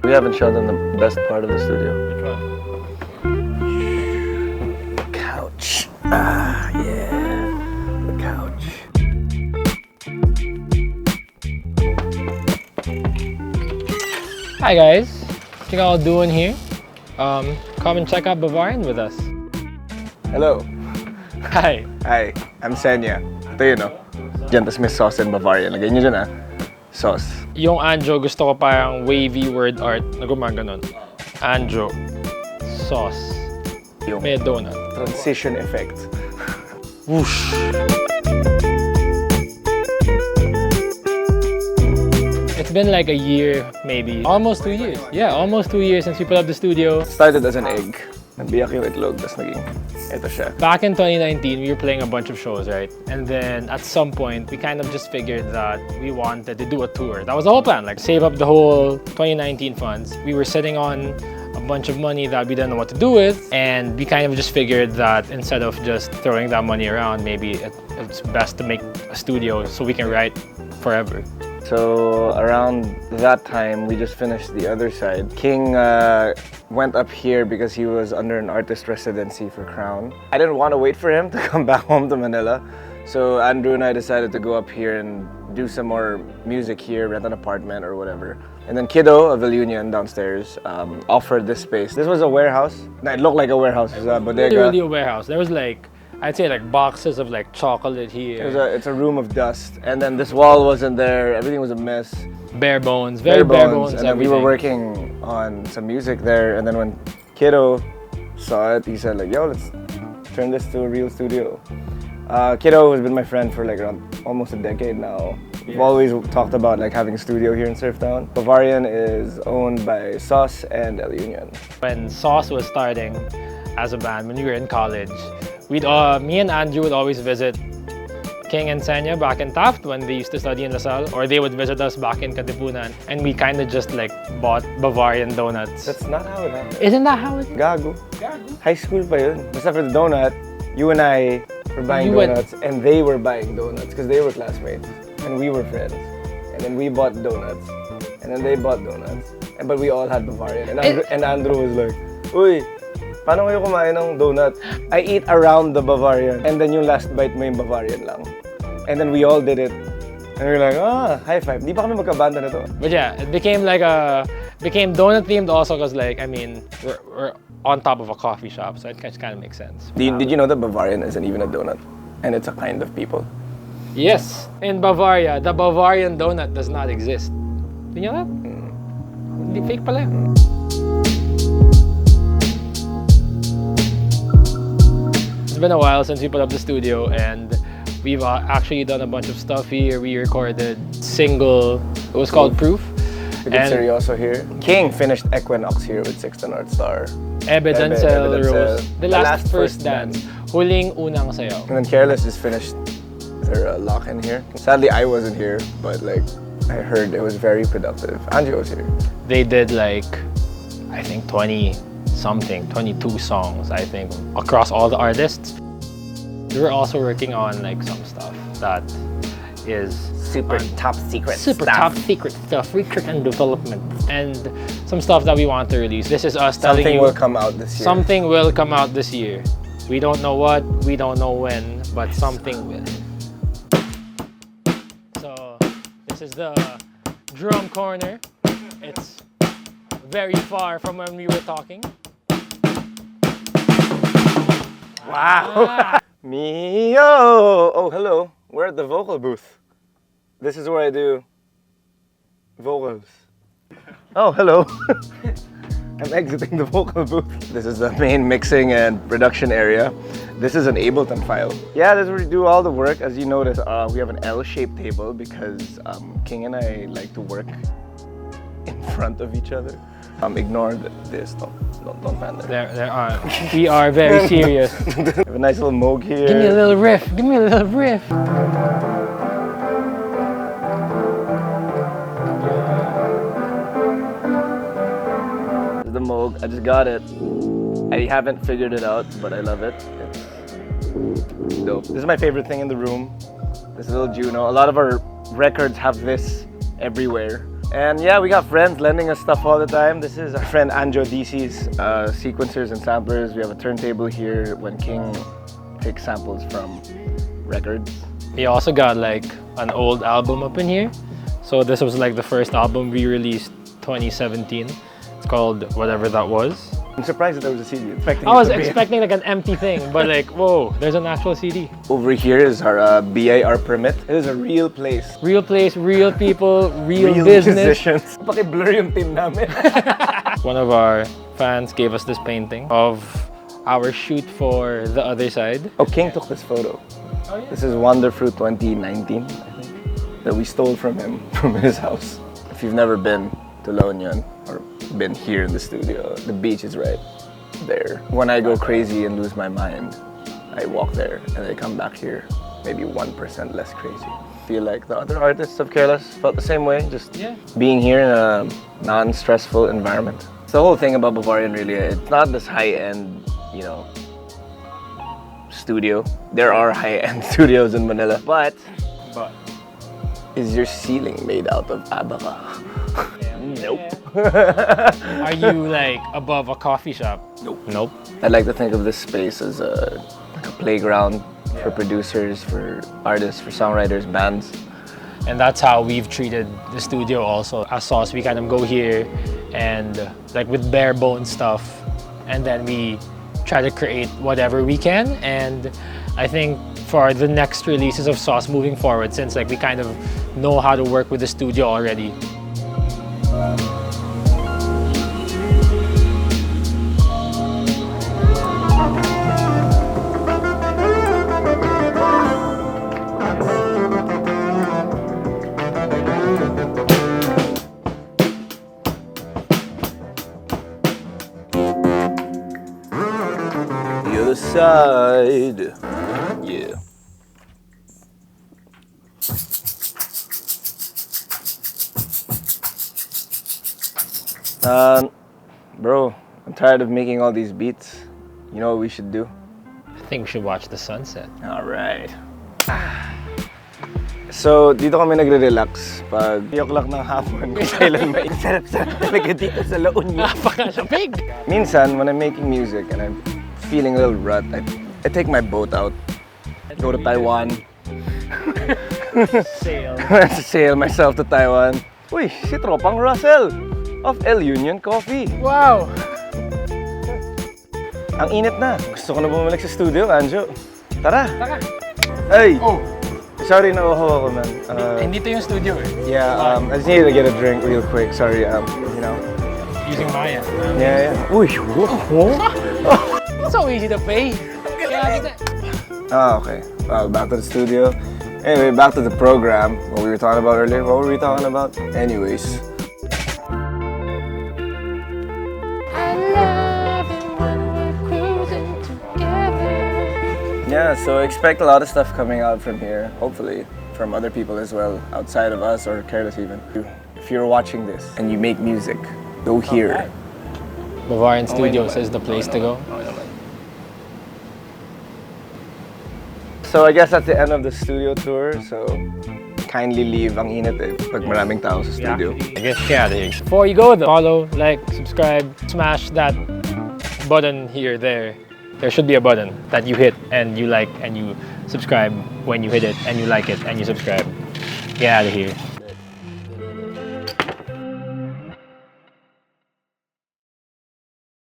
We haven't shown them the best part of the studio. Which one? Couch. Ah, yeah. The couch. Hi guys, what you all doing here? Come and check out Bavarian with us. Hello. Hi. Hi, I'm Seña. Ito yun, no? Diyan, tas may sauce in Bavarian. Lagay nyo dyan, ah. Sauce. Yung Anjo, gusto ko parang wavy word art na gumaganon. Anjo. Sauce. Yung May donut. transition effect. Whoosh. It's been like a year, maybe. Almost 2 years. Yeah, almost 2 years since we put up the studio. Started as an egg. Nabiyak yung itlog, tas naging ito siya. Back in 2019, we were playing a bunch of shows, right? And then at some point, we kind of just figured that we wanted to do a tour. That was the whole plan, like save up the whole 2019 funds. We were sitting on a bunch of money that we didn't know what to do with, and we kind of just figured that instead of just throwing that money around, maybe it's best to make a studio so we can write forever. So around that time, we just finished the other side. King went up here because he was under an artist residency for Crown. I didn't want to wait for him to come back home to Manila. So Andrew and I decided to go up here and do some more music here, rent an apartment or whatever. And then Kiddo of the Union downstairs offered this space. This was a warehouse. It looked like a warehouse. It was a bodega. Literally a warehouse. There was like, I'd say like boxes of like chocolate here. It's a room of dust. And then this wall wasn't there. Everything was a mess. Bare bones, very bare bones. And then we were working on some music there. And then when Kiddo saw it, he said like, yo, let's turn this to a real studio. Kiddo has been my friend for like around almost a decade now. We've always talked about like having a studio here in Surftown. Bavarian is owned by SOS and El Union. When SOS was starting as a band, when we were in college, me and Andrew would always visit King and Seña back in Taft when they used to study in LaSalle, or they would visit us back in Katipunan, and we kind of just like bought Bavarian donuts. That's not how it happened. Isn't that how it? Gago. High school pa yun. Basta for the donut, you and I were buying donuts and they were buying donuts because they were classmates and we were friends. And then we bought donuts and then they bought donuts. But we all had Bavarian. And Andrew was like, uy, paano kayo kumain ng donut? I eat around the Bavarian. And then yung last bite mo yung Bavarian lang. And then we all did it. And we were like, high five. Di pa kami magkabanda na to. But yeah, it became donut themed also because like, I mean, we're on top of a coffee shop, so it kind of makes sense. Did you know that Bavarian isn't even a donut? And it's a kind of people. Yes, in Bavaria, the Bavarian donut does not exist. Did you know that? Hindi, fake pala. It's been a while since we put up the studio, and we've actually done a bunch of stuff here. We recorded single, it was called Proof. We did Seryoso here. King finished Equinox here with Sixth and North Star. Ebedancel, Rose, The Last First Dance, Huling Unang Sayaw. And then Careless just finished their lock-in here. Sadly, I wasn't here, but like I heard it was very productive. Anjo was here. They did like, I think 20-something, 22 songs, I think, across all the artists. We were also working on like some stuff that is super top secret stuff, research and development, and some stuff that we want to release. This is us telling you something will come out this year. Something will come out this year. We don't know what, we don't know when, but something will. So this is the drum corner. It's very far from when we were talking. Wow. Mio! Oh, hello. We're at the vocal booth. This is where I do vocals. Oh, hello. I'm exiting the vocal booth. This is the main mixing and production area. This is an Ableton file. Yeah, this is where we do all the work. As you notice, we have an L-shaped table because King and I like to work in front of each other. Ignore this. Don't fan there. We are very serious. We have a nice little moog here. Give me a little riff. Give me a little riff. This is the moog. I just got it. I haven't figured it out, but I love it. It's dope. This is my favorite thing in the room. This little Juno. A lot of our records have this everywhere. And yeah, we got friends lending us stuff all the time. This is our friend Anjo DC's sequencers and samplers. We have a turntable here when King takes samples from records. We also got like an old album up in here. So this was like the first album we released 2017. It's called Whatever That Was. I'm surprised that there was a CD. I was expecting like an empty thing, but like, whoa, there's an actual CD. Over here is our BIR permit. It is a real place. Real place, real people, real business. Musicians. Paki-blur yung team namin. One of our fans gave us this painting of our shoot for The Other Side. Oh, King took this photo. Oh, yeah. This is Wonder Fruit 2019, I think, that we stole from him, from his house. If you've never been to La Union or been here in the studio, the beach is right there. When I go crazy and lose my mind, I walk there and I come back here maybe 1% less crazy. Feel like the other artists of Careless felt the same way, just being here in a non-stressful environment. It's the whole thing about Bavarian really, it's not this high-end, you know, studio. There are high-end studios in Manila, but is your ceiling made out of abaca? Nope. Are you like above a coffee shop? Nope. Nope. I'd like to think of this space as like a playground for producers, for artists, for songwriters, bands. And that's how we've treated the studio also. As SOS, we kind of go here and like with bare bones stuff, and then we try to create whatever we can. And I think for the next releases of SOS moving forward, since like we kind of know how to work with the studio already. The other side. Yeah. Bro, I'm tired of making all these beats. You know what we should do? I think we should watch the sunset. Alright. So, dito kami nagre-relax pag 3 o'clock ng hapon kung kailan may sarap-sarap talaga dito sa La Union. Napakalamig! Minsan, when I'm making music and I'm feeling a little rut, I take my boat out, go to Taiwan. Sail myself to Taiwan. Uy, si Tropang Russell of El Union Coffee. Wow! Ang init na. Gusto ko na bumalik sa studio, Anjo. Tara! Tara! Ay! Oh! Sorry, nauho ako, man. Hindi to yung studio eh. Yeah, I just needed to get a drink real quick. Sorry, you know. Using Maya. Yeah. Uy, whoa. So easy to pay. Okay. Back to the studio. Anyway, back to the program. What we were talking about earlier. What were we talking about? Anyways. Yeah, so expect a lot of stuff coming out from here, hopefully, from other people as well, outside of us or Careless even. If you're watching this and you make music, go here. Bavarian Studios is the place to go. So I guess that's the end of the studio tour, so kindly leave ang init pag maraming tao sa studio. I guess get out of here. Before you go though, follow, like, subscribe, smash that button here, there. There should be a button that you hit and you like and you subscribe when you hit it and you like it and you subscribe. Get out of here.